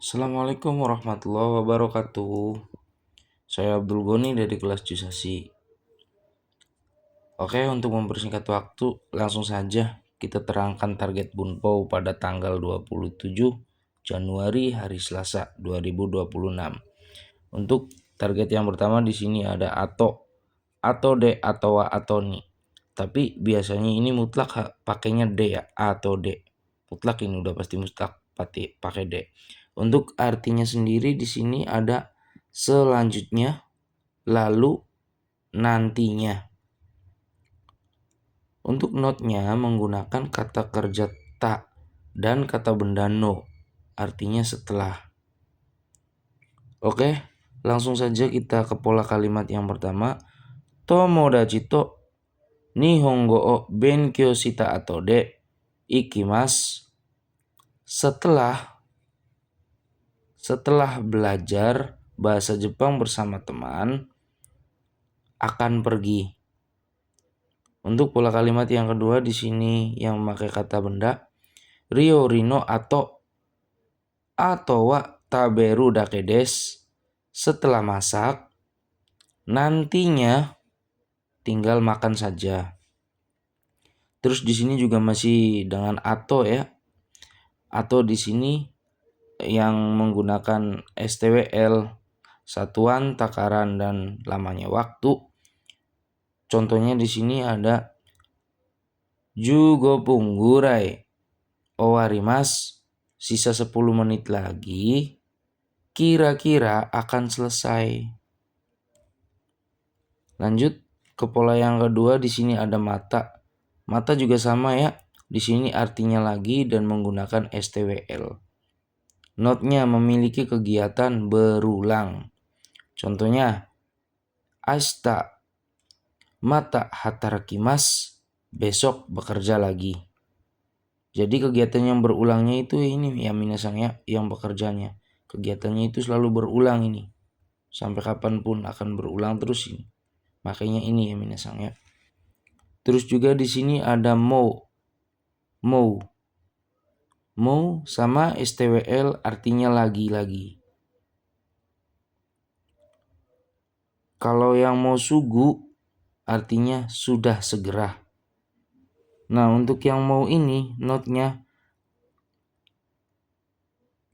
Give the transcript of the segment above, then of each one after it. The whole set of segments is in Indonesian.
Assalamualaikum warahmatullahi wabarakatuh. Saya Abdul Goni dari kelas Jusasi. Oke, untuk mempersingkat waktu, langsung saja kita terangkan target Bunpau pada tanggal 27 Januari hari Selasa 2026. Untuk target yang pertama di sini ada atau D atau A atau Ni. Tapi biasanya ini mutlak pakainya D ya, A atau D. Mutlak ini udah pasti mutlak pakai D. Untuk artinya sendiri di sini ada selanjutnya, lalu, nantinya. Untuk notnya menggunakan kata kerja tak dan kata benda no, artinya setelah. Oke, langsung saja kita ke pola kalimat yang pertama. Tomodachi to Nihongo o benkyou shita ato de ikimasu. Setelah belajar bahasa Jepang bersama teman, akan pergi. Untuk pola kalimat yang kedua di sini yang memakai kata benda, Ryori no ato wa taberu dake desu. Setelah masak, nantinya tinggal makan saja. Terus di sini juga masih dengan ato ya. Atau di sini yang menggunakan STWL, satuan, takaran, dan lamanya waktu. Contohnya di sini ada Jugo punggurai owarimasu. Sisa 10 menit lagi kira-kira akan selesai. Lanjut ke pola yang kedua, di sini ada mata. Mata juga sama ya. Di sini artinya lagi dan menggunakan STWL. Notnya memiliki kegiatan berulang. Contohnya, Ashita mata hatarakimasu. Besok bekerja lagi. Jadi kegiatan yang berulangnya itu ini ya minasang ya, yang bekerjanya. Kegiatannya itu selalu berulang ini. Sampai kapanpun akan berulang terus ini. Makanya ini ya minasang ya. Terus juga di sini ada mau. Mau sama STWL artinya lagi-lagi. Kalau yang mau sugu artinya sudah segera. Nah, untuk yang mau ini notnya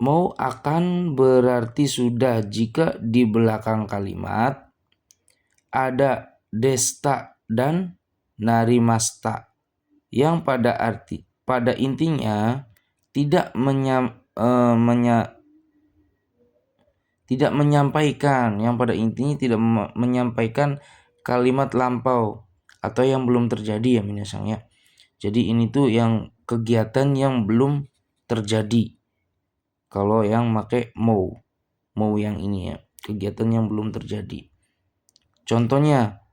mau akan berarti sudah jika di belakang kalimat ada desta dan narimasta yang pada intinya tidak menyampaikan kalimat lampau atau yang belum terjadi ya minasang ya. Jadi ini tuh yang kegiatan yang belum terjadi. Kalau yang pakai mau yang ini ya, kegiatan yang belum terjadi. Contohnya,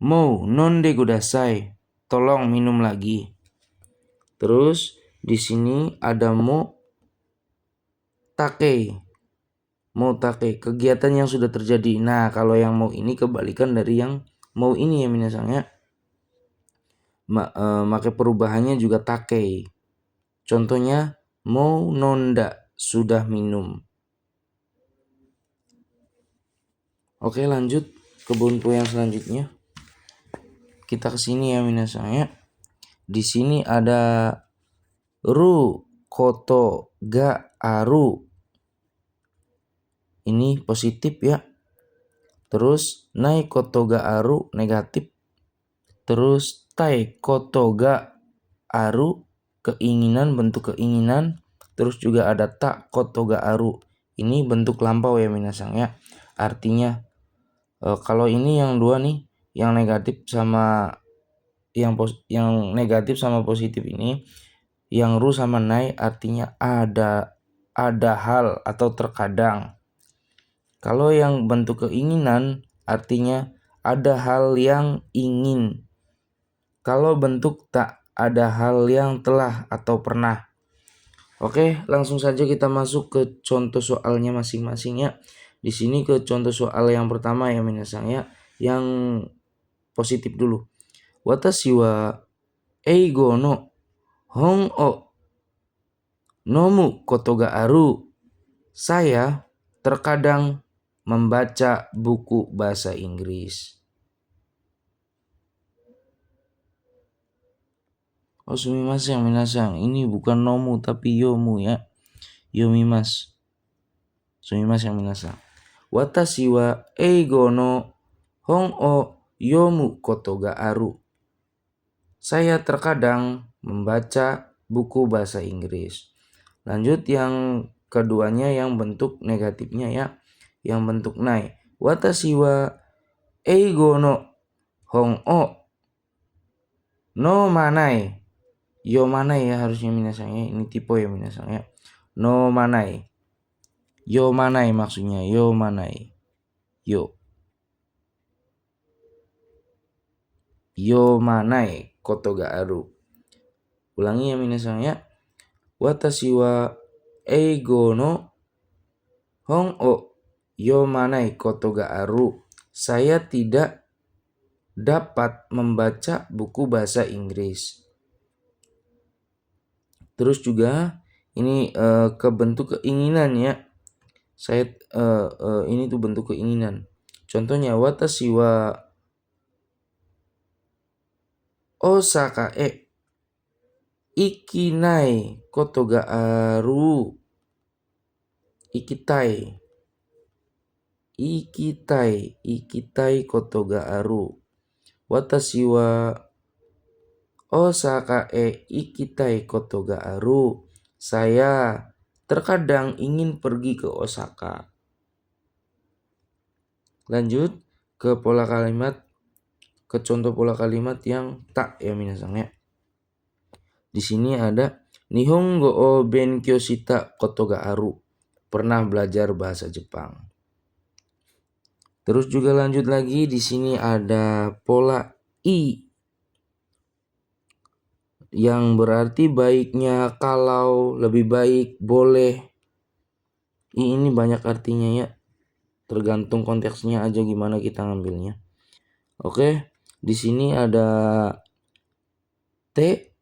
mau nonde kudasai, tolong minum lagi. Terus di sini ada mau take, kegiatan yang sudah terjadi. Nah, kalau yang mau ini kebalikan dari yang mau ini ya minasang ya. Make perubahannya juga take. Contohnya, mau nonda, sudah minum. Oke, lanjut ke bunpu yang selanjutnya. Kita ke sini ya minasang ya. Di sini ada ru koto ga aru. Ini positif ya. Terus nai koto ga aru negatif. Terus tai koto ga aru keinginan, bentuk keinginan. Terus juga ada tak koto ga aru. Ini bentuk lampau ya minasang ya. Artinya kalau ini yang dua nih, yang negatif sama yang negatif sama positif ini, yang ru sama nai artinya ada hal atau terkadang. Kalau yang bentuk keinginan artinya ada hal yang ingin. Kalau bentuk tak, ada hal yang telah atau pernah. Oke, langsung saja kita masuk ke contoh soalnya masing-masing ya. Di sini ke contoh soal yang pertama ya minasang ya, yang positif dulu. Watashi wa eigo no hon o nomu koto ga aru. Saya terkadang membaca buku bahasa Inggris. Oh, sumimasen minasan. Ini bukan nomu tapi yomu ya. Yomimasu. Sumimasen minasan. Watashi wa eigo no hon o yomu koto ga aru. Saya terkadang membaca buku bahasa Inggris. Lanjut yang keduanya yang bentuk negatifnya ya. Yang bentuk nai. Watashi wa eigo no hon o no manai. Yo manai ya harusnya minasan ya. Ini tipe ya minasan ya. No manai. Yo manai maksudnya. Yo manai. Yo. Yo manai koto ga aru. Ulangi ya minasan ya. Watashi wa eigo no hon o yo manai koto ga aru. Saya tidak dapat membaca buku bahasa Inggris. Terus juga ini ke bentuk keinginan ya. Saya ini tuh bentuk keinginan. Contohnya watashi wa Osaka ikinai koto ga aru. Ikitai koto ga aru. Watashi wa Osaka ikitai koto ga aru. Saya terkadang ingin pergi ke Osaka. Lanjut ke pola kalimat, ke contoh pola kalimat yang tak ya minasan ya. Di sini ada Nihongo o benkyou shita koto ga aru. Pernah belajar bahasa Jepang. Terus juga lanjut lagi di sini ada pola i yang berarti baiknya, kalau, lebih baik, boleh. Ini banyak artinya ya. Tergantung konteksnya aja gimana kita ngambilnya. Oke, di sini ada te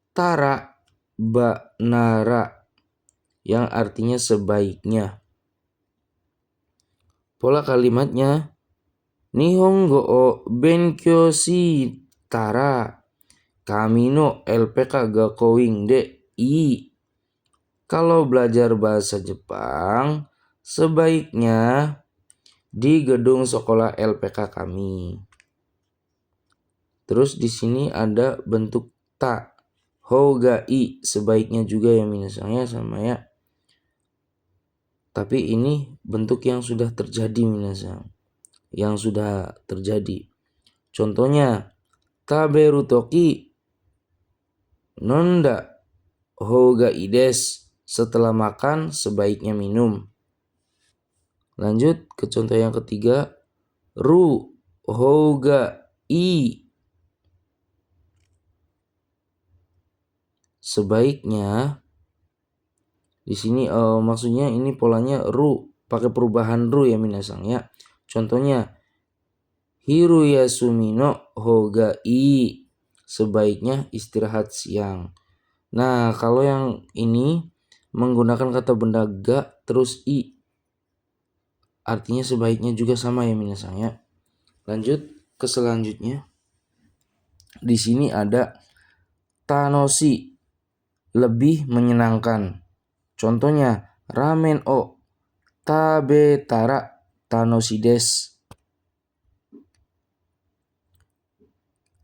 tara ba nara yang artinya sebaiknya. Pola kalimatnya Nihongo o benkyou shitara kami no LPK ga going de i. Kalau belajar bahasa Jepang sebaiknya di gedung sekolah LPK kami. Terus di sini ada bentuk ta. Hoga i sebaiknya juga ya minasannya sama ya. Tapi ini bentuk yang sudah terjadi minasan. Yang sudah terjadi. Contohnya taberu toki nonda hoga ides. Setelah makan sebaiknya minum. Lanjut ke contoh yang ketiga. Ru hoga i. Sebaiknya di sini maksudnya ini polanya ru, pakai perubahan ru ya minasang ya. Contohnya hiru yasumi no hoga i. Sebaiknya istirahat siang. Nah, kalau yang ini menggunakan kata benda ga terus i. Artinya sebaiknya juga sama ya minasang ya. Lanjut ke selanjutnya. Di sini ada tanoshi, lebih menyenangkan. Contohnya ramen o tabetara tanoshi desu.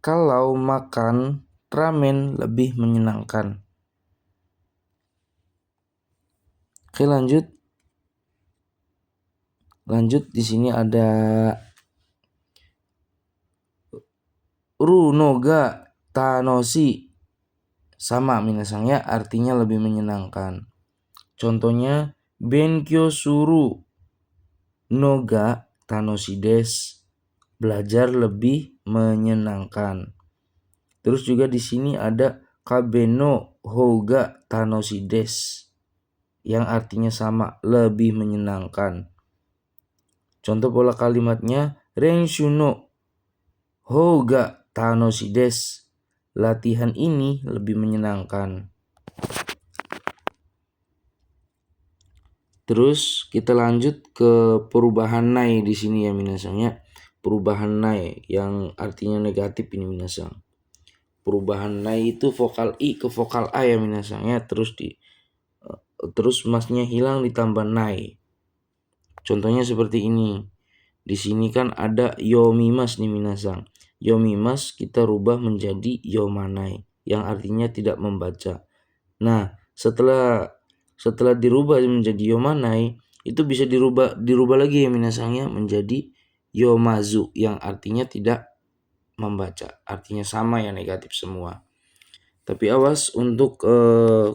Kalau makan ramen lebih menyenangkan. Oke, lanjut. Lanjut di sini ada ru no ga tanoshi. Sama minasang ya, artinya lebih menyenangkan. Contohnya benkyou suru no ga tanoshi desu. Belajar lebih menyenangkan. Terus juga di sini ada kabe no houga tanoshi desu. Yang artinya sama, lebih menyenangkan. Contoh pola kalimatnya renshu no houga tanoshi desu. Latihan ini lebih menyenangkan. Terus kita lanjut ke perubahan nai di sini ya minasang ya. Perubahan nai yang artinya negatif ini minasang. Perubahan nai itu vokal i ke vokal a ya minasang ya. Terus masnya hilang ditambah nai. Contohnya seperti ini. Di sini kan ada yomimas nih minasang. Yomimas kita rubah menjadi yomanai yang artinya tidak membaca. Nah, setelah dirubah menjadi yomanai, itu bisa dirubah lagi ya minasangnya menjadi yomazu yang artinya tidak membaca. Artinya sama ya, negatif semua. Tapi awas untuk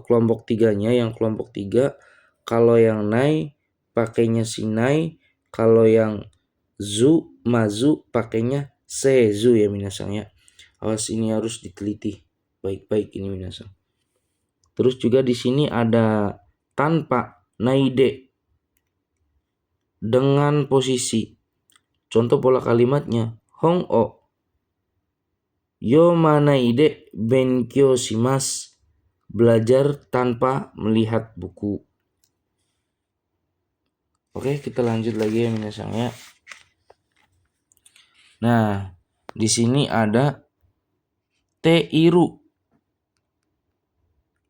kelompok tiganya. Yang kelompok 3 kalau yang nai pakainya sinai, kalau yang mazu pakainya sezu ya minasangnya. Awas, ini harus diteliti baik-baik ini minasang. Terus juga di sini ada tanpa naide dengan posisi. Contoh pola kalimatnya hong o yo manaide benkyo shimasu, belajar tanpa melihat buku. Oke, kita lanjut lagi ya minasang ya. Nah, di sini ada teiru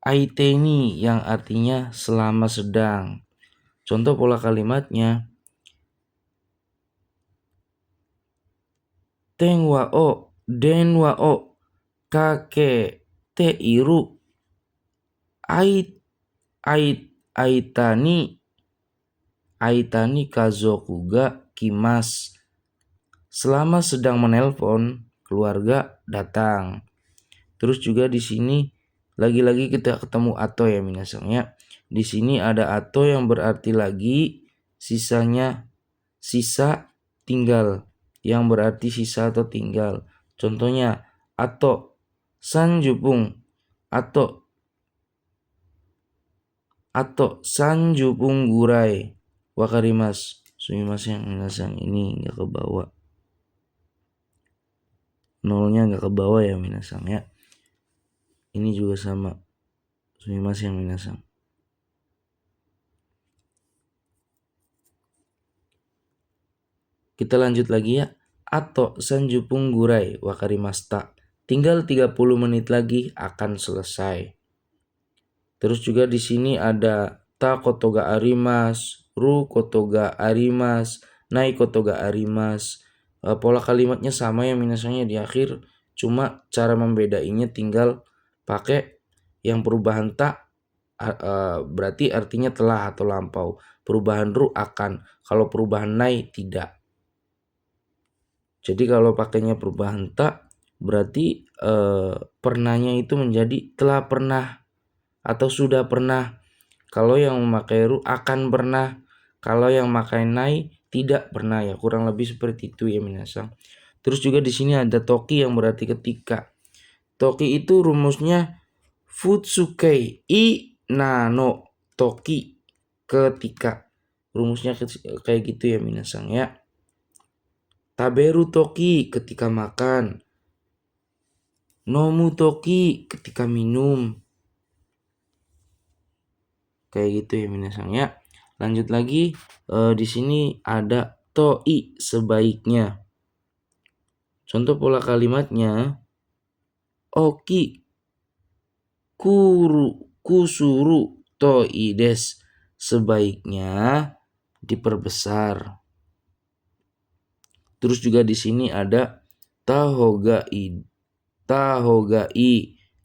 aiteni yang artinya selama sedang. Contoh pola kalimatnya tengwa o denwa o kake teiru aitani kazoku ga kimas. Selama sedang menelpon, keluarga datang. Terus juga di sini lagi-lagi kita ketemu ato ya minasang ya. Di sini ada ato yang berarti lagi, sisanya sisa, tinggal, yang berarti sisa atau tinggal. Contohnya ato sanjupung, ato sanjupung gurai wakarimas. Sumimasen yang minasang, ini nggak ke bawah. Nolnya nggak ke bawah ya minasang ya. Ini juga sama. Sumimasen yang minasang. Kita lanjut lagi ya. Ato sanjupung gurai wakarimasta. Tinggal 30 menit lagi akan selesai. Terus juga di sini ada ta kotoga arimas, ru kotoga arimas, nai kotoga arimas. Pola kalimatnya sama ya minasangnya di akhir, cuma cara membedainya tinggal pakai yang perubahan ta berarti artinya telah atau lampau. Perubahan ru akan, kalau perubahan nai tidak. Jadi kalau pakainya perubahan ta berarti pernahnya itu menjadi telah pernah atau sudah pernah. Kalau yang memakai ru akan pernah. Kalau yang memakai nai tidak pernah ya, kurang lebih seperti itu ya minasang. Terus juga di sini ada toki yang berarti ketika. Toki itu rumusnya futsukei i nano toki, ketika. Rumusnya kayak gitu ya minasang ya. Taberu toki ketika makan. Nomu toki ketika minum. Kayak gitu ya minasang ya. Lanjut lagi, di sini ada toi sebaiknya. Contoh pola kalimatnya oki kusuru toi des, sebaiknya diperbesar. Terus juga di sini ada tahogai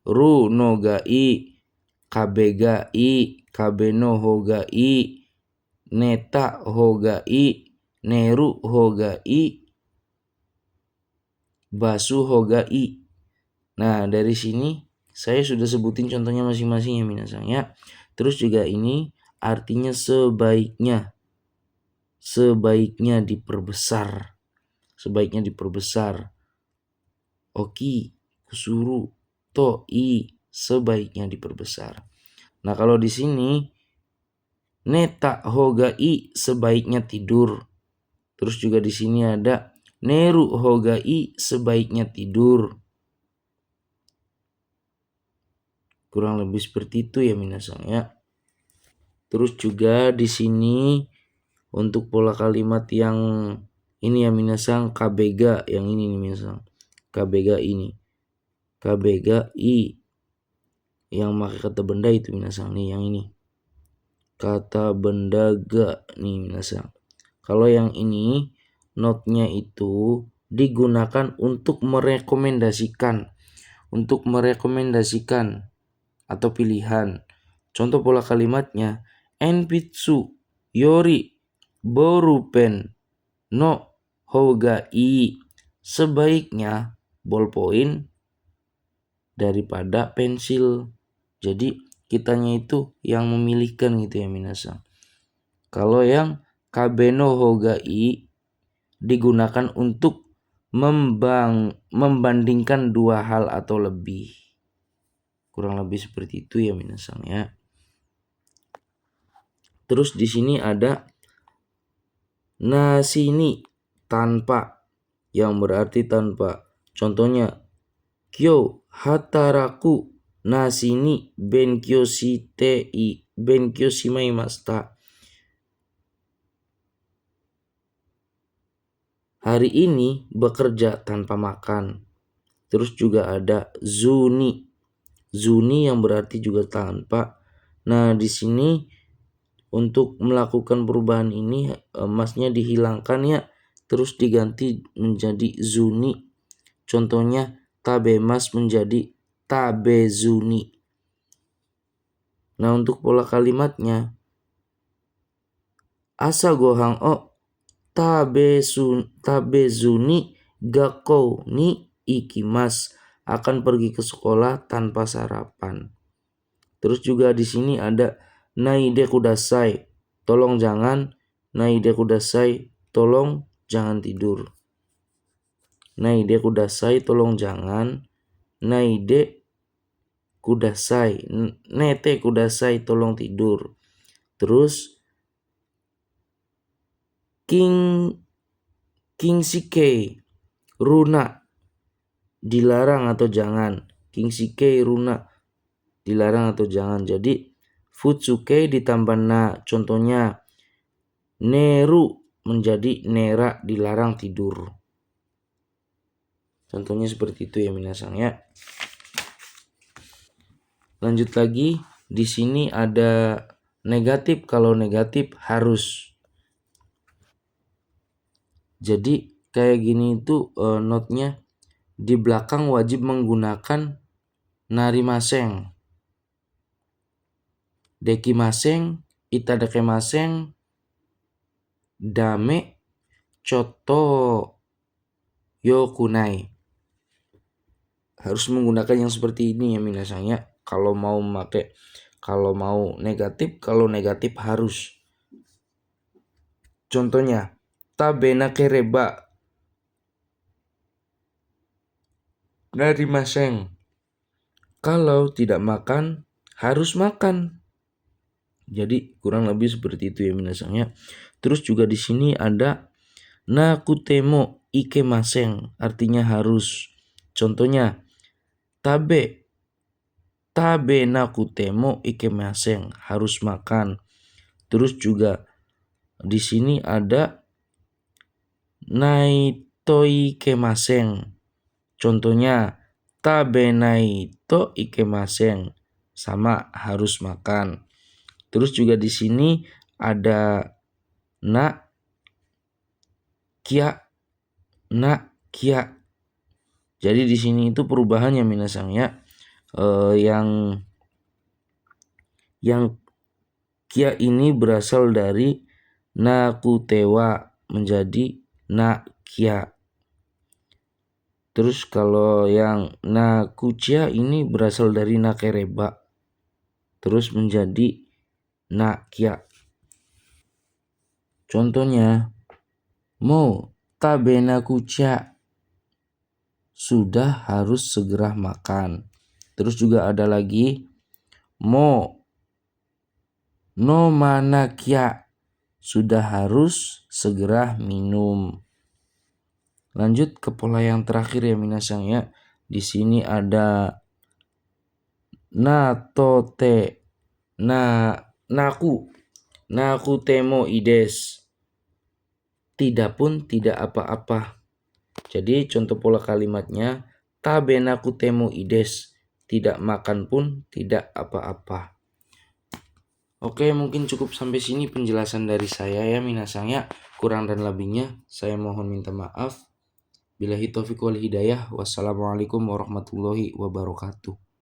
ru nogai kabegai kabeno hogai neta hogai neru hogai basu hogai. Nah, dari sini saya sudah sebutin contohnya masing-masing ya minasang ya. Terus juga ini artinya sebaiknya diperbesar. Sebaiknya diperbesar. Oki kusuru toi, sebaiknya diperbesar. Nah, kalau di sini neta hogai, sebaiknya tidur. Terus juga di sini ada neru hogai, sebaiknya tidur. Kurang lebih seperti itu ya minasang ya. Terus juga di sini untuk pola kalimat yang ini ya minasang, kabega yang ini nih minasang. Kabega ini. Kabega i yang pakai kata benda itu minasang nih yang ini. Kata benda ga nih minasang. Kalau yang ini notnya itu digunakan untuk merekomendasikan atau pilihan. Contoh pola kalimatnya enpitsu yori borupen no hoga ii. Sebaiknya ballpoint daripada pensil. Jadi kitanya itu yang memilihkan gitu ya minasang. Kalau yang kabeno hoga ii digunakan untuk membandingkan dua hal atau lebih. Kurang lebih seperti itu ya minasang ya. Terus di sini ada nasini tanpa yang berarti tanpa. Contohnya kyo hataraku nasini benkyou shimaimashita. Hari ini bekerja tanpa makan. Terus juga ada zuni. Zuni yang berarti juga tanpa. Nah, di sini untuk melakukan perubahan ini masnya dihilangkan ya, terus diganti menjadi zuni. Contohnya tabemas menjadi tabezuni. Nah, untuk pola kalimatnya asa gohang o tabezuni gakkou ni ikimas, akan pergi ke sekolah tanpa sarapan. Terus juga di sini ada naide kudasai, tolong jangan. Naide kudasai, tolong jangan tidur. Naide kudasai, tolong jangan. Naide kudasai, nete kudasai, tolong tidur. Terus kingshikei runa, dilarang atau jangan. Kingshikei runa, dilarang atau jangan. Jadi futsukei ditambah na. Contohnya neru menjadi nera, dilarang tidur. Contohnya seperti itu ya minasang ya. Lanjut lagi, di sini ada negatif. Kalau negatif harus. Jadi kayak gini itu notnya di belakang wajib menggunakan narimaseng, dekimaseng, itadakemaseng, dame, coto, yokunai. Harus menggunakan yang seperti ini ya minasang ya. Kalau mau negatif, kalau negatif harus. Contohnya tabenakereba narimaseng. Kalau tidak makan harus makan. Jadi kurang lebih seperti itu ya minasang ya. Terus juga di sini ada nakutemo ikemaseng, artinya harus. Contohnya tabe nakutemo ikemaseng, harus makan. Terus juga di sini ada naito ikemaseng. Contohnya tabenaito ikemaseng, sama harus makan. Terus juga di sini ada kia. Jadi di sini itu perubahannya minasang ya. Yang kia ini berasal dari nakutewa menjadi nakia. Terus kalau yang nakucia ini berasal dari nakereba, terus menjadi nakia. Contohnya mo tabenakucia, sudah harus segera makan. Terus juga ada lagi mo no manakia, sudah harus segera minum. Lanjut ke pola yang terakhir ya minasang ya. Di sini ada natote naku. nakutemo ides. Tidak pun tidak apa-apa. Jadi contoh pola kalimatnya, tabe nakutemo ides. Tidak makan pun tidak apa-apa. Oke, mungkin cukup sampai sini penjelasan dari saya ya minasang ya. Kurang dan lebihnya saya mohon minta maaf. Billahi taufiq wal hidayah. Wassalamualaikum warahmatullahi wabarakatuh.